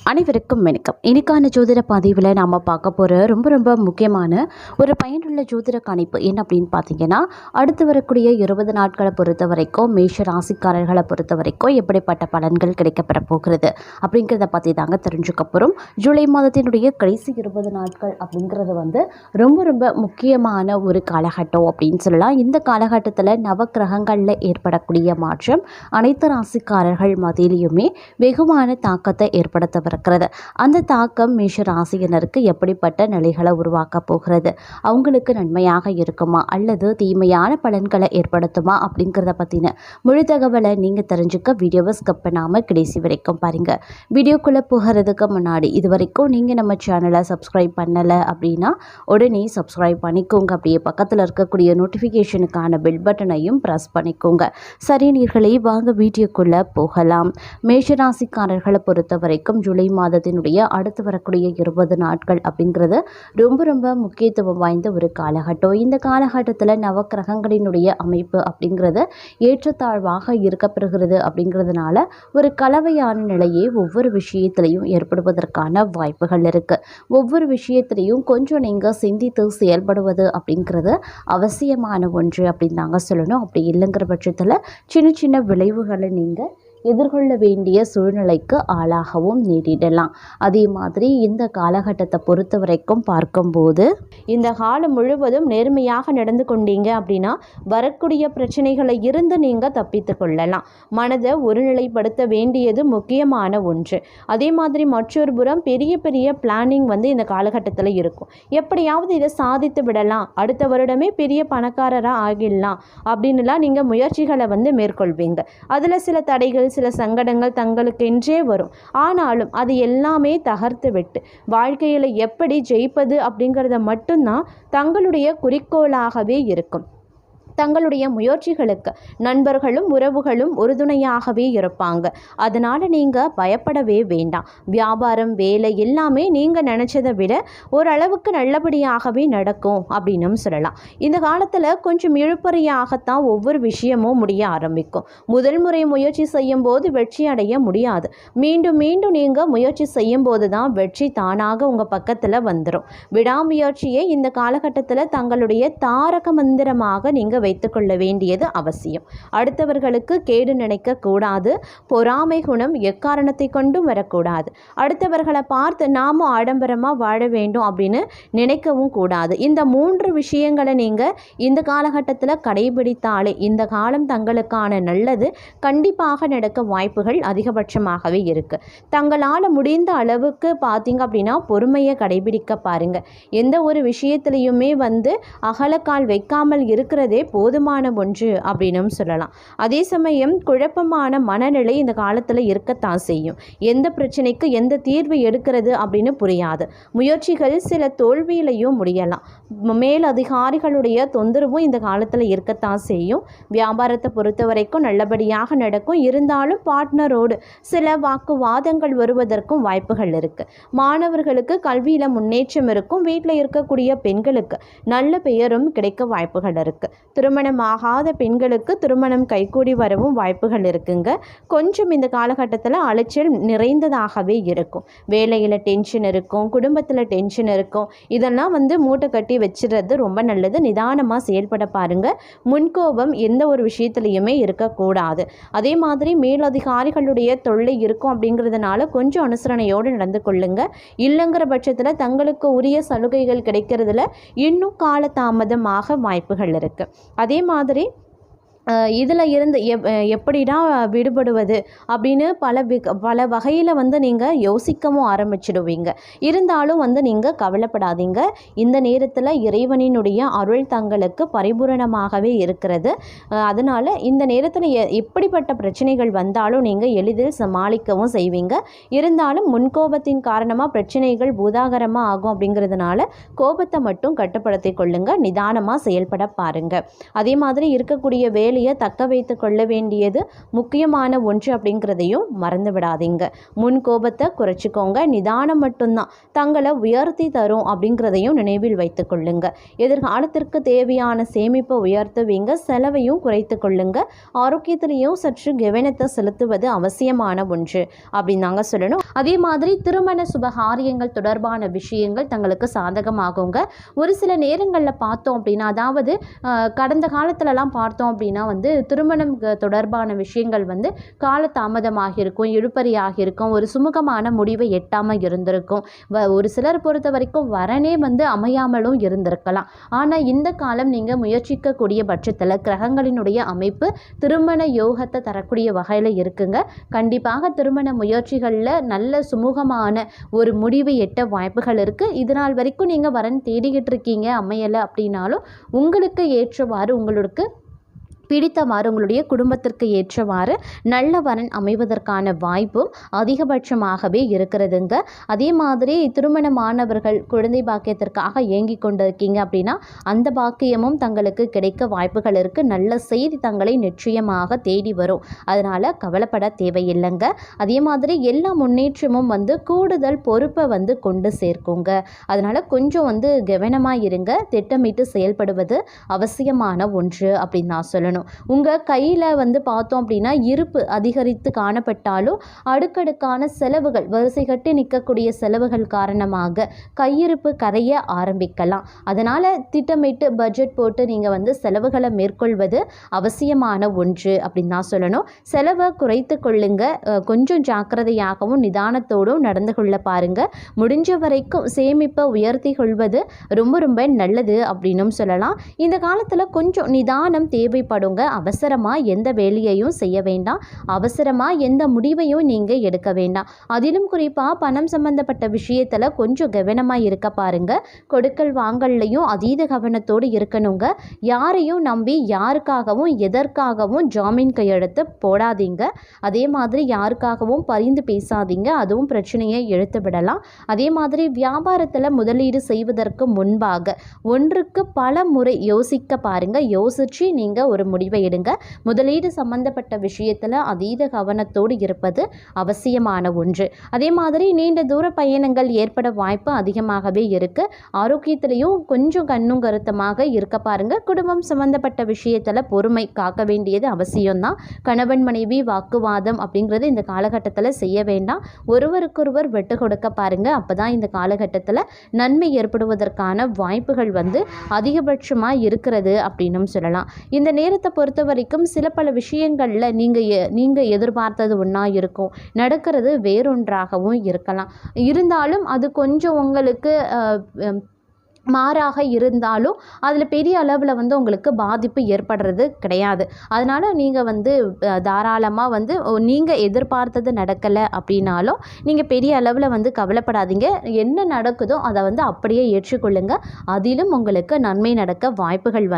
அனைவருக்கும் வணக்கம். இன்னைக்கான ஜோதிட பதிவில் நாம் பார்க்க போகிற ரொம்ப முக்கியமான ஒரு பயனுள்ள ஜோதிட கணிப்பு என்ன அப்படின்னு பார்த்தீங்கன்னா, அடுத்து வரக்கூடிய 20 நாட்களை பொறுத்த வரைக்கும் மேஷ ராசிக்காரர்களை பொறுத்த வரைக்கும் எப்படிப்பட்ட பலன்கள் கிடைக்கப்பெற போகிறது அப்படிங்கிறத பற்றி தாங்க தெரிஞ்சுக்க போகிறோம். ஜூலை மாதத்தினுடைய கடைசி 20 நாட்கள் அப்படிங்கிறது ரொம்ப முக்கியமான ஒரு காலகட்டம் அப்படின்னு சொல்லலாம். இந்த காலகட்டத்தில் நவக்கிரகங்களில் ஏற்படக்கூடிய மாற்றம் அனைத்து ராசிக்காரர்கள் மத்தியிலையுமே வெகுவான தாக்கத்தை ஏற்படுத்த அந்த தாக்கம் மேஷ ராசியினருக்கு எப்படிப்பட்ட நிலைகளை உருவாக்க போகிறது, அவங்களுக்கு நன்மையாக இருக்குமா அல்லது தீமையான பலன்களை ஏற்படுத்துமா அப்படிங்கிறத பற்றின முழு தகவலை நீங்கள் தெரிஞ்சுக்க வீடியோவை ஸ்கிப் பண்ணாமல் கடைசி வரைக்கும் பாருங்கள். வீடியோக்குள்ளே போகிறதுக்கு முன்னாடி இது வரைக்கும் நீங்கள் நம்ம சேனலை சப்ஸ்கிரைப் பண்ணலை அப்படின்னா உடனே சப்ஸ்கிரைப் பண்ணிக்கோங்க. அப்படியே பக்கத்தில் இருக்கக்கூடிய நோட்டிஃபிகேஷனுக்கான பெல் பட்டனையும் ப்ரெஸ் பண்ணிக்கோங்க. சரி நீர்களே, வாங்க வீடியோக்குள்ளே போகலாம். மேஷராசிக்காரர்களை பொறுத்த வரைக்கும் ஜூலை மாதத்தினுடைய அடுத்து வரக்கூடிய 20 நாட்கள் அப்படிங்கிறது ரொம்ப முக்கியத்துவம் வாய்ந்த ஒரு காலகட்டம். இந்த காலகட்டத்தில் நவக்கிரகங்களினுடைய அமைப்பு அப்படிங்கிறது ஏற்றத்தாழ்வாக இருக்கப்பெறுகிறது. அப்படிங்கிறதுனால ஒரு கலவையான நிலையே ஒவ்வொரு விஷயத்திலையும் ஏற்படுவதற்கான வாய்ப்புகள் இருக்குது. ஒவ்வொரு விஷயத்திலையும் கொஞ்சம் நீங்கள் சிந்தித்து செயல்படுவது அப்படிங்கிறது அவசியமான ஒன்று அப்படின்னு தாங்க சொல்லணும். அப்படி இல்லைங்கிற பட்சத்தில் சின்ன விளைவுகளை நீங்கள் எதிர்கொள்ள வேண்டிய சூழ்நிலைக்கு ஆளாகவும் நேரிடலாம். அதே மாதிரி இந்த காலகட்டத்தை பொறுத்த வரைக்கும் பார்க்கும்போது இந்த காலம் முழுவதும் நேர்மையாக நடந்து கொண்டீங்க அப்படின்னா வரக்கூடிய பிரச்சனைகளை இருந்து நீங்கள் தப்பித்து கொள்ளலாம். மனதை ஒருநிலைப்படுத்த வேண்டியது முக்கியமான ஒன்று. அதே மாதிரி மற்றொரு புறம் பெரிய பிளானிங் இந்த காலகட்டத்தில் இருக்கும். எப்படியாவது இதை சாதித்து விடலாம், அடுத்த வருடமே பெரிய பணக்காரராக ஆகிடலாம் அப்படின்னுலாம் நீங்கள் முயற்சிகளை மேற்கொள்வீங்க. அதில் சில தடைகள் சில சங்கடங்கள் தங்களுக்கென்றே வரும். ஆனாலும் அது எல்லாமே தகர்த்து விட்டு வாழ்க்கையில் எப்படி ஜெயிப்பது அப்படிங்கிறத மட்டும்தான் தங்களுடைய குறிக்கோளாகவே இருக்கும். தங்களுடைய முயற்சிகளுக்கு நண்பர்களும் உறவுகளும் உறுதுணையாகவே இருப்பாங்க. அதனால் நீங்கள் பயப்படவே வேண்டாம். வியாபாரம் வேலை எல்லாமே நீங்கள் நினச்சதை விட ஓரளவுக்கு நல்லபடியாகவே நடக்கும் அப்படின்னு சொல்லலாம். இந்த காலத்தில் கொஞ்சம் இழுபறியாகத்தான் ஒவ்வொரு விஷயமும் முடிய ஆரம்பிக்கும். முதல் முறை முயற்சி செய்யும் போது வெற்றி அடைய முடியாது. மீண்டும் நீங்கள் முயற்சி செய்யும் போது தான் வெற்றி தானாக உங்கள் பக்கத்தில் வந்துடும். விடாமுயற்சியை இந்த காலகட்டத்தில் தங்களுடைய தாரக மந்திரமாக நீங்கள் வைத்துக்கொள்ள வேண்டியது அவசியம். அடுத்தவர்களுக்கு கேடு நினைக்க கூடாது. பொறாமை குணம் எக்காரணத்தை கொண்டும் வரக்கூடாது. அடுத்தவர்களை பார்த்து நாமும் ஆடம்பரமாக வாழ வேண்டும் அப்படின்னு நினைக்கவும் கூடாது. இந்த 3 விஷயங்களை நீங்கள் இந்த காலகட்டத்தில் கடைபிடித்தாலே இந்த காலம் தங்களுக்கான நல்லது கண்டிப்பாக நடக்க வாய்ப்புகள் அதிகபட்சமாகவே இருக்கு. தங்களால் முடிந்த அளவுக்கு பார்த்தீங்க அப்படின்னா பொறுமையை கடைபிடிக்க பாருங்க. எந்த ஒரு விஷயத்திலையுமே அகலக்கால் வைக்காமல் இருக்கிறதே போதுமான ஒன்று அப்படின்னு சொல்லலாம். அதே சமயம் குழப்பமான மனநிலை இந்த காலத்தில் இருக்கத்தான் செய்யும். எந்த பிரச்சனைக்கு எந்த தீர்வு எடுக்கிறது அப்படின்னு புரியாது. முயற்சிகள் சில தோல்வியிலையும் முடியலாம். மேல் அதிகாரிகளுடைய தொந்தரவும் இந்த காலத்தில் இருக்கத்தான் செய்யும். வியாபாரத்தை பொறுத்த வரைக்கும் நல்லபடியாக நடக்கும். இருந்தாலும் பார்ட்னரோடு சில வாக்குவாதங்கள் வருவதற்கும் வாய்ப்புகள் இருக்குது. மாணவர்களுக்கு கல்வியில் முன்னேற்றம் இருக்கும். வீட்டில் இருக்கக்கூடிய பெண்களுக்கு நல்ல பெயரும் கிடைக்க வாய்ப்புகள் இருக்குது. திருமணம் ஆகாத பெண்களுக்கு திருமணம் கைகூடி வரவும் வாய்ப்புகள் இருக்குங்க. கொஞ்சம் இந்த காலகட்டத்தில் அலைச்சல் நிறைந்ததாகவே இருக்கும். வேலையில் டென்ஷன் இருக்கும், குடும்பத்தில் டென்ஷன் இருக்கும். இதெல்லாம் மூட்டை கட்டி வச்சுறது ரொம்ப நல்லது. நிதானமாக செயல்பட பாருங்க. முன்கோபம் எந்த ஒரு விஷயத்துலையுமே இருக்கக்கூடாது. அதே மாதிரி மேலதிகாரிகளுடைய தொல்லை இருக்கும். அப்படிங்கிறதுனால கொஞ்சம் அனுசரணையோடு நடந்து கொள்ளுங்க. இல்லைங்கிற பட்சத்தில் தங்களுக்கு உரிய சலுகைகள் கிடைக்கிறதுல இன்னும் காலதாமதமாக வாய்ப்புகள் இருக்குது. அதே மாதிரி இதில் இருந்து எப்படிடா விடுபடுவது அப்படின்னு பல வகையில் நீங்கள் யோசிக்கவும் ஆரம்பிச்சிடுவீங்க. இருந்தாலும் நீங்கள் கவலைப்படாதீங்க. இந்த நேரத்தில் இறைவனினுடைய அருள் தங்களுக்கு பரிபூரணமாகவே இருக்கிறது. அதனால் இந்த நேரத்தில் எப்படிப்பட்ட பிரச்சனைகள் வந்தாலும் நீங்கள் எளிதில் சமாளிக்கவும் செய்வீங்க. இருந்தாலும் முன்கோபத்தின் காரணமாக பிரச்சனைகள் பூதாகரமாக ஆகும். அப்படிங்கிறதுனால கோபத்தை மட்டும் கட்டுப்படுத்தி கொள்ளுங்க. நிதானமாக செயல்பட பாருங்கள். அதே மாதிரி இருக்கக்கூடிய வேலை மனநிலையை தக்க வைத்து கொள்ள வேண்டியது முக்கியமான ஒன்று அப்படிங்கிறதையும் மறந்து விடாதீங்க. முன் கோபத்தை குறைச்சிக்கோங்க. நிதானம் மட்டும்தான் தங்களை உயர்த்தி தரும் அப்படிங்கிறதையும் நினைவில் வைத்து கொள்ளுங்க. எதிர்காலத்திற்கு தேவையான சேமிப்பை உயர்த்துவீங்க. செலவையும் குறைத்து கொள்ளுங்க. ஆரோக்கியத்திலையும் சற்று கவனத்தை செலுத்துவது அவசியமான ஒன்று அப்படின்னு தாங்க சொல்லணும். அதே மாதிரி திருமண சுபகாரியங்கள் தொடர்பான விஷயங்கள் தங்களுக்கு சாதகமாகுங்க. ஒரு சில நேரங்களில் பார்த்தோம் அப்படின்னா, அதாவது கடந்த காலத்துலலாம் பார்த்தோம் அப்படின்னா திருமணம் தொடர்பான விஷயங்கள் காலதாமதமாக இருக்கும், இழுபறியாக இருக்கும், ஒரு சுமூகமான முடிவை எட்டாமல் இருந்திருக்கும். ஒரு சிலர் பொறுத்த வரைக்கும் வரனே அமையாமலும் இருந்திருக்கலாம். ஆனால் இந்த காலம் நீங்கள் முயற்சிக்கக்கூடிய பட்சத்தில் கிரகங்களினுடைய அமைப்பு திருமண யோகத்தை தரக்கூடிய வகையில் இருக்குங்க. கண்டிப்பாக திருமண முயற்சிகளில் நல்ல சுமூகமான ஒரு முடிவு எட்ட வாய்ப்புகள் இருக்குது. இதனால் வரைக்கும் நீங்கள் வரன் தேடிக்கிட்டு இருக்கீங்க, அமையலை அப்படின்னாலும் உங்களுக்கு ஏற்றவாறு, உங்களுக்கு பிடித்தவாறு, உங்களுடைய குடும்பத்திற்கு ஏற்றவாறு நல்ல வரன் அமைவதற்கான வாய்ப்பும் அதிகபட்சமாகவே இருக்கிறதுங்க. அதே மாதிரி திருமணமானவர்கள் குழந்தை பாக்கியத்திற்காக ஏங்கி கொண்டிருக்கீங்க அப்படின்னா அந்த பாக்கியமும் தங்களுக்கு கிடைக்க வாய்ப்புகள் இருக்குது. நல்ல செய்தி தங்களை நிச்சயமாக தேடி வரும். அதனால் கவலைப்பட தேவையில்லைங்க. அதே மாதிரி எல்லா முன்னேற்றமும் கூடுதல் பொறுப்பை கொண்டு சேர்க்குங்க. அதனால் கொஞ்சம் கவனமாக இருங்க. திட்டமிட்டு செயல்படுவது அவசியமான ஒன்று அப்படின்னு நான் சொல்லணும். உங்கள் கையில் பார்த்தோம் அப்படின்னா இருப்பு அதிகரித்து காணப்பட்டாலும் அடுக்கடுக்கான செலவுகள், வரிசை கட்டி நிற்கக்கூடிய செலவுகள் காரணமாக கையிருப்பு கரைய ஆரம்பிக்கலாம். அதனால் திட்டமிட்டு பட்ஜெட் போட்டு நீங்கள் செலவுகளை மேற்கொள்வது அவசியமான ஒன்று அப்படின்னு தான் சொல்லணும். செலவை குறைத்து கொள்ளுங்க. கொஞ்சம் ஜாக்கிரதையாகவும் நிதானத்தோடும் நடந்து கொள்ள பாருங்க. முடிஞ்ச வரைக்கும் சேமிப்பை உயர்த்தி கொள்வது ரொம்ப ரொம்ப நல்லது அப்படின்னும் சொல்லலாம். இந்த காலத்தில் கொஞ்சம் நிதானம் தேவைப்படும். அவசரமாக எந்த வேலையையும் செய்ய வேண்டாம். அவசரமாக எந்த முடிவையும் நீங்கள் எடுக்க வேண்டாம். அதிலும் குறிப்பாக பணம் சம்பந்தப்பட்ட விஷயத்தில் கொஞ்சம் கவனமாக இருக்க பாருங்க. கொடுக்கல் வாங்கல்லையும் அதீத கவனத்தோடு இருக்கணுங்க. யாரையும் நம்பி யாருக்காகவும் எதற்காகவும் ஜாமீன் கையெழுத்து போடாதீங்க. அதே மாதிரி யாருக்காகவும் பரிந்து பேசாதீங்க. அதுவும் பிரச்சனையை இழுத்து விடலாம். அதே மாதிரி வியாபாரத்தில் முதலீடு செய்வதற்கு முன்பாக ஒன்றுக்கு பல முறை யோசிக்க பாருங்க. யோசிச்சு நீங்கள் ஒரு முடிவை எடுங்க. முதலீடு சம்பந்தப்பட்ட விஷயத்தில் அதீத கவனத்தோடு இருப்பது அவசியமான ஒன்று. அதே மாதிரி நீண்ட தூர பயணங்கள் ஏற்பட வாய்ப்பு அதிகமாகவே இருக்கு. ஆரோக்கியத்திலையும் கொஞ்சம் கண்ணும் கருத்தமாக இருக்க பாருங்க. குடும்பம் சம்பந்தப்பட்ட விஷயத்தில் பொறுமை காக்க வேண்டியது அவசியம்தான். கணவன் மனைவி வாக்குவாதம் அப்படிங்கிறது இந்த காலகட்டத்தில் செய்ய வேண்டாம். ஒருவருக்கொருவர் விட்டு கொடுக்க பாருங்க. அப்பதான் இந்த காலகட்டத்தில் நன்மை ஏற்படுவதற்கான வாய்ப்புகள் அதிகபட்சமாக இருக்கிறது அப்படின்னும் சொல்லலாம். இந்த நேரத்தை பொறுத்த வரைக்கும் சில பல விஷயங்களில் நீங்கள் எதிர்பார்த்தது ஒன்றா இருக்கும், நடக்கிறது வேறொன்றாகவும் இருக்கலாம். இருந்தாலும் அது கொஞ்சம் உங்களுக்கு மாறாக இருந்தாலும் அதில் பெரிய அளவில் உங்களுக்கு பாதிப்பு ஏற்படுறது கிடையாது. அதனால் நீங்கள் தாராளமாக நீங்கள் எதிர்பார்த்தது நடக்கலை அப்படின்னாலும் நீங்கள் பெரிய அளவில் கவலைப்படாதீங்க. என்ன நடக்குதோ அதை அப்படியே ஏற்றுக்கொள்ளுங்க. அதிலும் உங்களுக்கு நன்மை நடக்க வாய்ப்புகள்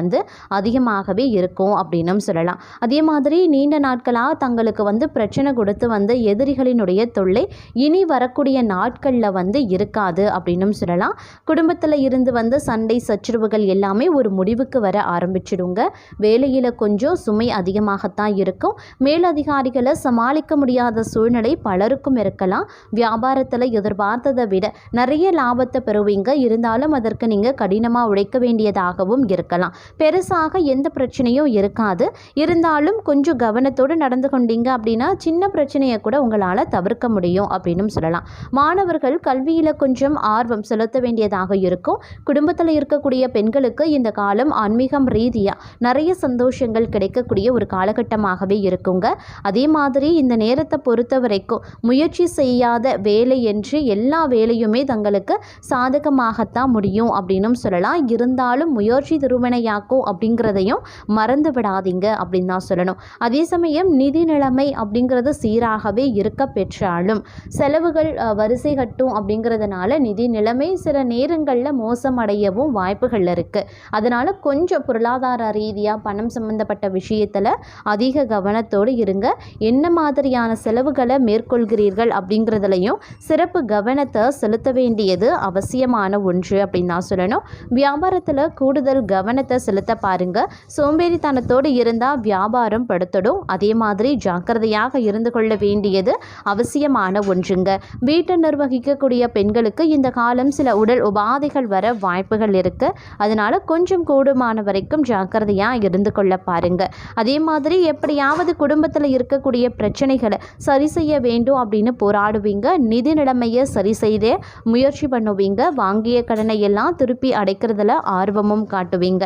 அதிகமாகவே இருக்கும் அப்படின்னும் சொல்லலாம். அதே மாதிரி நீண்ட நாட்களாக தங்களுக்கு பிரச்சனை கொடுத்து எதிரிகளினுடைய தொல்லை இனி வரக்கூடிய நாட்களில் இருக்காது அப்படின்னும் சொல்லலாம். குடும்பத்தில் இருந்து சண்டை சச்சரவுகள் எல்லாமே ஒரு முடிவுக்கு வர ஆரம்பிச்சிடுங்க. வேலையில் கொஞ்சம் சுமை அதிகமாகத்தான் இருக்கும். மேலதிகாரிகளை சமாளிக்க முடியாத சூழ்நிலை பலருக்கும் இருக்கலாம். வியாபாரத்தில் எதிர்பார்த்ததை விட நிறைய லாபத்தை பெறுவீங்க. இருந்தாலும் அதற்கு நீங்கள் கடினமாக உழைக்க வேண்டியதாகவும் இருக்கலாம். பெருசாக எந்த பிரச்சனையும் இருக்காது. இருந்தாலும் கொஞ்சம் கவனத்தோடு நடந்து கொண்டீங்க அப்படின்னா சின்ன பிரச்சனையை கூட உங்களால் தவிர்க்க முடியும் அப்படின்னு சொல்லலாம். மாணவர்கள் கல்வியில் கொஞ்சம் ஆர்வம் செலுத்த வேண்டியதாக இருக்கும். குடும்பத்தில் இருக்கக்கூடிய பெண்களுக்கு இந்த காலம் ஆன்மீகம் ரீதியாக நிறைய சந்தோஷங்கள் கிடைக்கக்கூடிய ஒரு காலகட்டமாகவே இருக்குங்க. அதே மாதிரி இந்த நேரத்தை பொறுத்த வரைக்கும் முயற்சி செய்யாத வேலை என்று எல்லா வேலையுமே தங்களுக்கு சாதகமாகத்தான் முடியும் அப்படின்னும் சொல்லலாம். இருந்தாலும் முயற்சி திருவினையாக்கும் அப்படிங்கிறதையும் மறந்து விடாதீங்க அப்படின்னு தான் சொல்லணும். அதே சமயம் நிதி நிலைமை அப்படிங்கிறது சீராகவே இருக்க பெற்றாலும் செலவுகள் வரிசை கட்டும் அப்படிங்கிறதுனால நிதி நிலைமை சில நேரங்களில் மோசம் மோசமடையவும் வாய்ப்புகள் இருக்குது. அதனால் கொஞ்சம் பொருளாதார ரீதியாக பணம் சம்மந்தப்பட்ட விஷயத்தில் அதிக கவனத்தோடு இருங்க. என்ன மாதிரியான செலவுகளை மேற்கொள்கிறீர்கள் அப்படிங்கிறதுலையும் சிறப்பு கவனத்தை செலுத்த வேண்டியது அவசியமான ஒன்று அப்படின்னு நான் சொல்லணும். வியாபாரத்தில் கூடுதல் கவனத்தை செலுத்த பாருங்க. சோம்பேறித்தனத்தோடு இருந்தால் வியாபாரம் படுத்திடும். அதே மாதிரி ஜாக்கிரதையாக இருந்து கொள்ள வேண்டியது அவசியமான ஒன்றுங்க. வீட்டை நிர்வகிக்கக்கூடிய பெண்களுக்கு இந்த காலம் சில உடல் உபாதைகள் வர வாய்ப்புகள் இருக்கு. அதனால கொஞ்சம் கூடுமான வரைக்கும் ஜாக்கிரதையாக இருந்து கொள்ள பாருங்க. அதே மாதிரி எப்படியாவது குடும்பத்தில் இருக்கக்கூடிய பிரச்சனைகளை சரி செய்ய வேண்டும் அப்படின்னு போராடுவீங்க. நிதி நிலைமையை சரி செய்த முயற்சி பண்ணுவீங்க. வாங்கிய கடனை எல்லாம் திருப்பி அடைக்கிறதுல ஆர்வமும் காட்டுவீங்க.